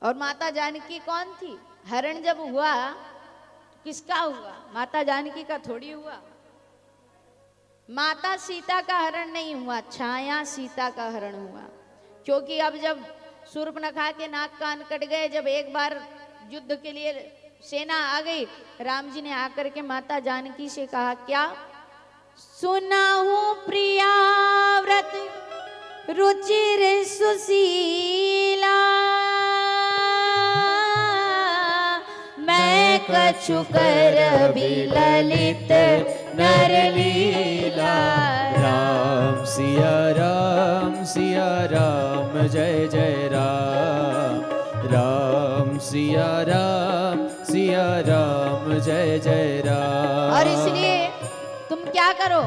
और माता जानकी कौन थी? हरण जब हुआ किसका हुआ? माता जानकी का थोड़ी हुआ। माता सीता का हरण नहीं हुआ, छाया सीता का हरण हुआ। क्योंकि अब जब शूर्पणखा के नाक कान कट गए, जब एक बार युद्ध के लिए सेना आ गई, राम जी ने आकर के माता जानकी से कहा क्या? सुनाहू प्रिया व्रत रुचिर सुशीला, मैं कछु कर ललित नर लीला। राम सिया राम सिया राम जय जय राम, राम सिया राम जय जय राम। और इसलिए तुम क्या करो,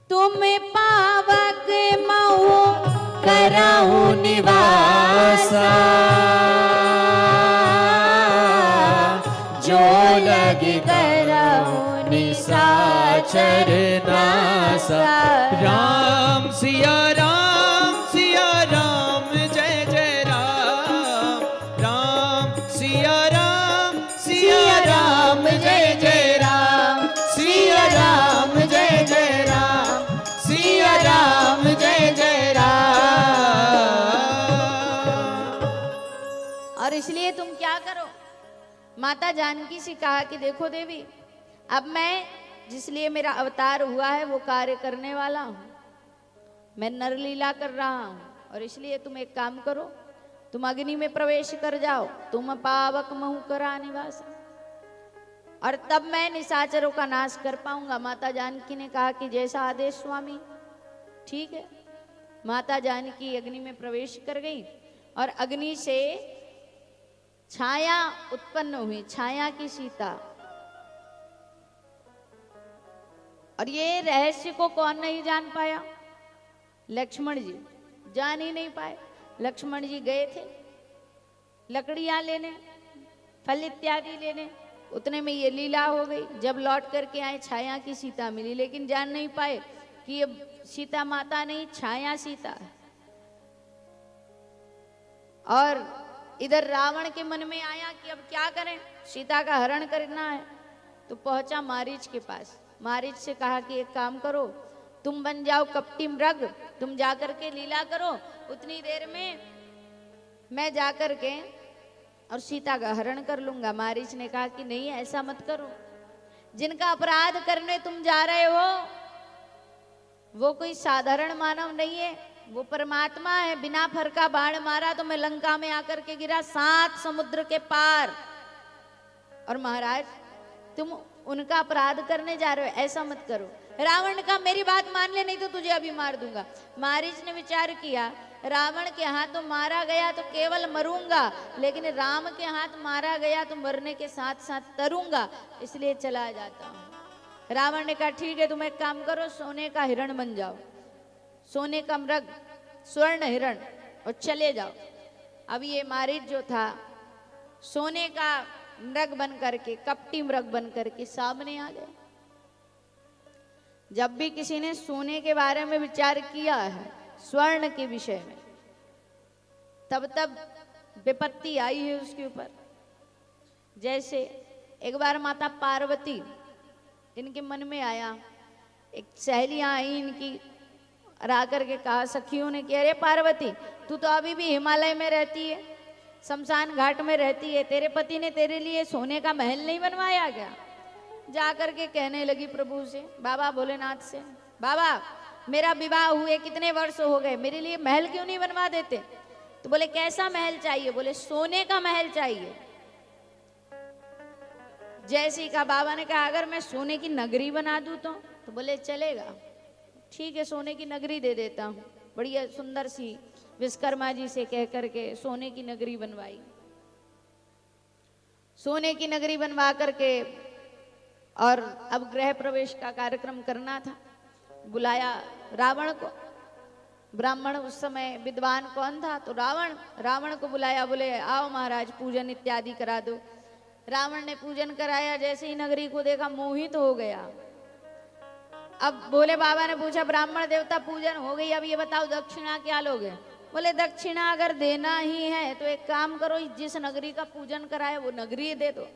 तुम पावक महु कराहू निवासा, जो लगी कराहू निशाचर नासा। राम सिया राम जय जय राम, राम सिया राम जय जय राम, सिया राम जय जय राम, सिया राम जय जय राम। और इसलिए तुम क्या करो, माता जानकी से कहा कि देखो देवी, अब मैं जिसलिए मेरा अवतार हुआ है वो कार्य करने वाला हूं, मैं नरलीला कर रहा हूं। और इसलिए तुम एक काम करो, तुम अग्नि में प्रवेश कर जाओ, तुम पावक महु करा निवासा, और तब मैं निशाचरों का नाश कर पाऊंगा। माता जानकी ने कहा कि जैसा आदेश स्वामी। ठीक है, माता जानकी अग्नि में प्रवेश कर गई और अग्नि से छाया उत्पन्न हुई, छाया की सीता। और ये रहस्य को कौन नहीं जान पाया? लक्ष्मण जी जान ही नहीं पाए। लक्ष्मण जी गए थे लकड़ियां लेने, फल इत्यादि लेने, उतने में ये लीला हो गई। जब लौट करके आए छाया की सीता मिली, लेकिन जान नहीं पाए कि ये सीता माता नहीं, छाया सीता है। और इधर रावण के मन में आया कि अब क्या करें, सीता का हरण करना है। तो पहुंचा मारीच के पास, मारीच से कहा कि एक काम करो, तुम बन जाओ कपटी मृग, तुम जाकर के लीला करो, उतनी देर में मैं जाकर के और सीता का हरण कर लूंगा। मारीच ने कहा कि नहीं, ऐसा मत करो, जिनका अपराध करने तुम जा रहे हो वो कोई साधारण मानव नहीं है, वो परमात्मा है। बिना फर का बाण मारा तो मैं लंका में आकर के गिरा 7 समुद्र के पार, और महाराज तुम उनका अपराध करने जा रहे हो, ऐसा मत करो। रावण का मेरी बात मान ले, नहीं तो तुझे अभी मार दूंगा। मारीच ने विचार किया, रावण के हाथ मारा गया तो केवल मरूंगा, लेकिन राम के हाथ मारा गया तो मरने के साथ साथ तरूंगा, इसलिए चला जाता हूं। रावण ने कहा ठीक है, तुम एक काम करो, सोने का हिरण बन जाओ, सोने का मृग, स्वर्ण हिरण, और चले जाओ। अब ये मारीच जो था सोने का मृग बन करके, कपटी मृग बन करके सामने आ गए। जब भी किसी ने सोने के बारे में विचार किया है, स्वर्ण के विषय में, तब तब विपत्ति आई है उसके ऊपर। जैसे एक बार माता पार्वती, इनके मन में आया, एक सहेलियां आई इनकी, रा करके कहा सखियों ने कि अरे पार्वती, तू तो अभी भी हिमालय में रहती है, शमशान घाट में रहती है, तेरे पति ने तेरे लिए सोने का महल नहीं बनवाया क्या? जा करके कहने लगी प्रभु से, बाबा भोलेनाथ से, बाबा मेरा विवाह हुए कितने वर्ष हो गए, मेरे लिए महल क्यों नहीं बनवा देते? तो बोले कैसा महल चाहिए? बोले सोने का महल चाहिए। जैसे ही कहा, बाबा ने कहा अगर मैं सोने की नगरी बना दूं तो बोले चलेगा, ठीक है सोने की नगरी दे देता हूँ। बढ़िया सुंदर सी विश्वकर्मा जी से कह करके सोने की नगरी बनवाई। सोने की नगरी बनवा करके और अब गृह प्रवेश का कार्यक्रम करना था, बुलाया रावण को। ब्राह्मण उस समय विद्वान कौन था? तो रावण को बुलाया, बोले आओ महाराज पूजन इत्यादि करा दो। रावण ने पूजन कराया, जैसे ही नगरी को देखा मोहित हो गया। अब भोले बाबा ने पूछा, ब्राह्मण देवता पूजन हो गई, अब ये बताओ दक्षिणा क्या लोगे? बोले दक्षिणा अगर देना ही है तो एक काम करो, जिस नगरी का पूजन कराए वो नगरी दे दो।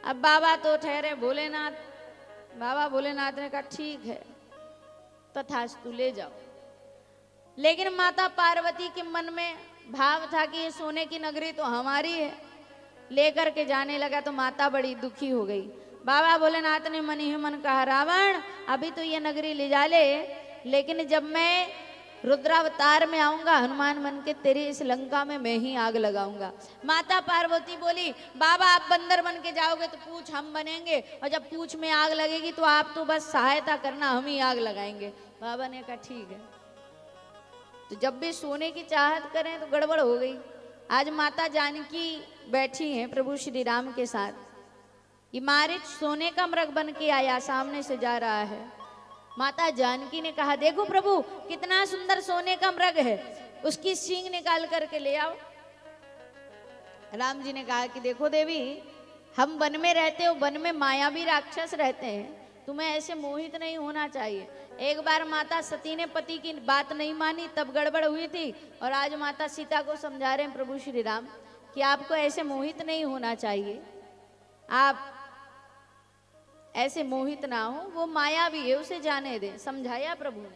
अब बाबा तो ठहरे भोलेनाथ, बाबा भोलेनाथ ने कहा ठीक है तथास्तु ले जाओ। लेकिन माता पार्वती के मन में भाव था कि ये सोने की नगरी तो हमारी है, लेकर के जाने लगा तो माता बड़ी दुखी हो गई। बाबा भोलेनाथ ने मन ही मन कहा रावण अभी तो ये नगरी ले जा ले, लेकिन जब मैं रुद्रावतार में आऊंगा हनुमान बन के तेरी इस लंका में मैं ही आग लगाऊंगा। माता पार्वती बोली बाबा आप बंदर बन के जाओगे तो पूछ हम बनेंगे, और जब पूछ में आग लगेगी तो आप तो बस सहायता करना, हम ही आग लगाएंगे। बाबा ने कहा ठीक है। तो जब भी सोने की चाहत करें तो गड़बड़ हो गई। आज माता जानकी बैठी हैं प्रभु श्री राम के साथ, ये मारीच सोने का मृग बन के आया, सामने से जा रहा है। माता जानकी ने कहा देखो प्रभु कितना सुंदर सोने का मृग है, उसकी सींग निकाल करके ले आओ। राम जी ने कहा कि देखो देवी हम वन में रहते हो, वन में मायावी राक्षस रहते हैं, तुम्हें ऐसे मोहित नहीं होना चाहिए। एक बार माता सती ने पति की बात नहीं मानी तब गड़बड़ हुई थी, और आज माता सीता को समझा रहे हैं प्रभु श्री राम कि आपको ऐसे मोहित नहीं होना चाहिए, आप ऐसे मोहित ना हो, वो मायावी है उसे जाने दें, समझाया प्रभु ने।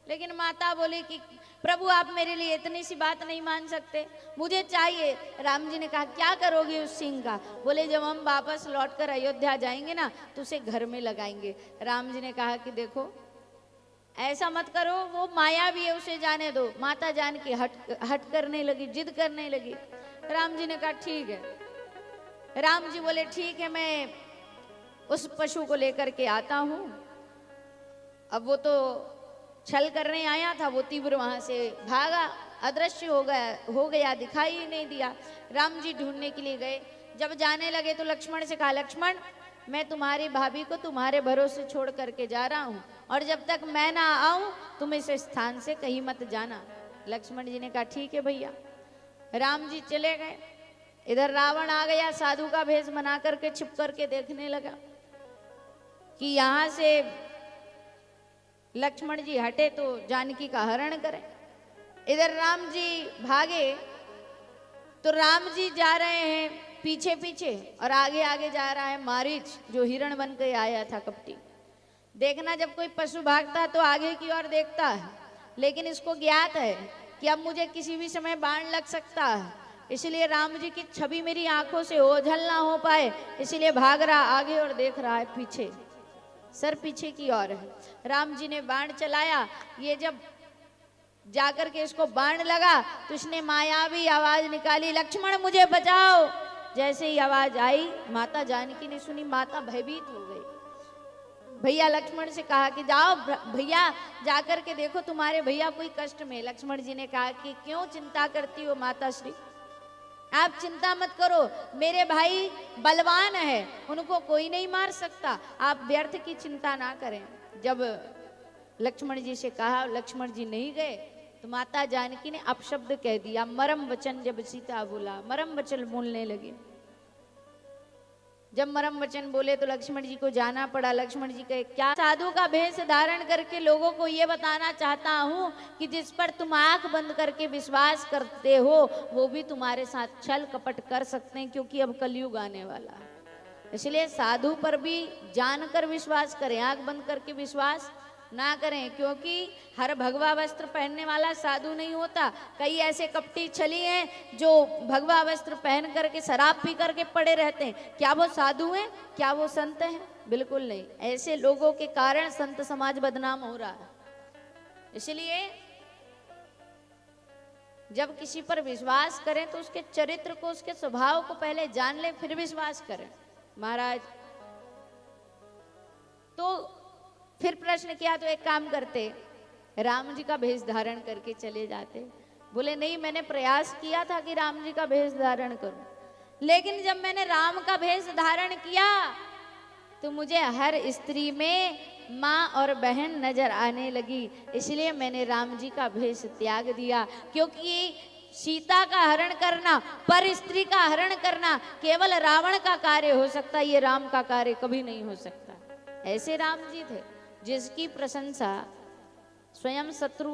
लेकिन माता बोली कि प्रभु आप मेरे लिए इतनी सी बात नहीं मान सकते, मुझे चाहिए। राम जी ने कहा क्या करोगे उस सिंह का? बोले जब हम वापस लौटकर अयोध्या जाएंगे ना तो उसे घर में लगाएंगे। राम जी ने कहा कि देखो ऐसा मत करो, वो मायावी है उसे जाने दो। माता जान के हट करने लगी, जिद करने लगी। राम जी ने कहा ठीक है। राम जी बोले ठीक है मैं उस पशु को लेकर के आता हूं। अब वो तो छल करने आया था, वो तीव्र वहां से भागा, अदृश्य हो गया, दिखाई ही नहीं दिया। राम जी ढूंढने के लिए गए। जब जाने लगे तो लक्ष्मण से कहा लक्ष्मण मैं तुम्हारी भाभी को तुम्हारे भरोसे छोड़ करके जा रहा हूं, और जब तक मैं ना आऊं तुम इस स्थान से कहीं मत जाना। लक्ष्मण जी ने कहा ठीक है भैया। राम जी चले गए। इधर रावण आ गया, साधु का भेष बना करके छिप करके देखने लगा कि यहां से लक्ष्मण जी हटे तो जानकी का हरण करें। इधर राम जी भागे तो राम जी जा रहे हैं पीछे पीछे, और आगे आगे जा रहा है मारीच जो हिरण बन के आया था कपटी। देखना जब कोई पशु भागता है तो आगे की ओर देखता है, लेकिन इसको ज्ञात है कि अब मुझे किसी भी समय बाण लग सकता है, इसलिए राम जी की छवि मेरी आंखों से ओझल ना हो पाए, इसलिए भाग रहा आगे और देख रहा है पीछे, सर पीछे की ओर है। राम जी ने बाण चलाया, ये जब जाकर के इसको बाण लगा तो इसने मायावी आवाज निकाली लक्ष्मण मुझे बचाओ। जैसे ही आवाज आई माता जानकी ने सुनी, माता भयभीत हो गई। भैया लक्ष्मण से कहा कि जाओ भैया जाकर के देखो तुम्हारे भैया कोई कष्ट में। लक्ष्मण जी ने कहा कि क्यों चिंता करती हो माता श्री, आप चिंता मत करो, मेरे भाई बलवान है, उनको कोई नहीं मार सकता, आप व्यर्थ की चिंता ना करें। जब लक्ष्मण जी से कहा, लक्ष्मण जी नहीं गए तो माता जानकी ने अपशब्द कह दिया, मरम वचन। जब सीता बोला मरम वचन बोलने लगे। जब मरम वचन बोले तो लक्ष्मण जी को जाना पड़ा। लक्ष्मण जी कहे क्या साधु का भेष धारण करके लोगों को ये बताना चाहता हूँ कि जिस पर तुम आंख बंद करके विश्वास करते हो वो भी तुम्हारे साथ छल कपट कर सकते हैं, क्योंकि अब कलयुग आने वाला है। इसलिए साधु पर भी जानकर विश्वास करें, आंख बंद करके विश्वास ना करें, क्योंकि हर भगवा वस्त्र पहनने वाला साधु नहीं होता। कई ऐसे कपटी छली हैं जो भगवा वस्त्र पहन करके शराब पी करके पड़े रहते हैं। क्या वो साधु हैं? क्या वो संत हैं? बिल्कुल नहीं। ऐसे लोगों के कारण संत समाज बदनाम हो रहा है। इसलिए जब किसी पर विश्वास करें तो उसके चरित्र को, उसके स्वभाव को पहले जान लें, फिर विश्वास करें। महाराज तो फिर प्रश्न किया तो एक काम करते, राम जी का भेष धारण करके चले जाते। बोले नहीं, मैंने प्रयास किया था कि राम जी का भेष धारण करूं, लेकिन जब मैंने राम का भेष धारण किया तो मुझे हर स्त्री में माँ और बहन नजर आने लगी, इसलिए मैंने राम जी का भेष त्याग दिया। क्योंकि सीता का हरण करना, पर स्त्री का हरण करना केवल रावण का कार्य हो सकता है, ये राम का कार्य कभी नहीं हो सकता। ऐसे राम जी थे जिसकी प्रशंसा स्वयं शत्रु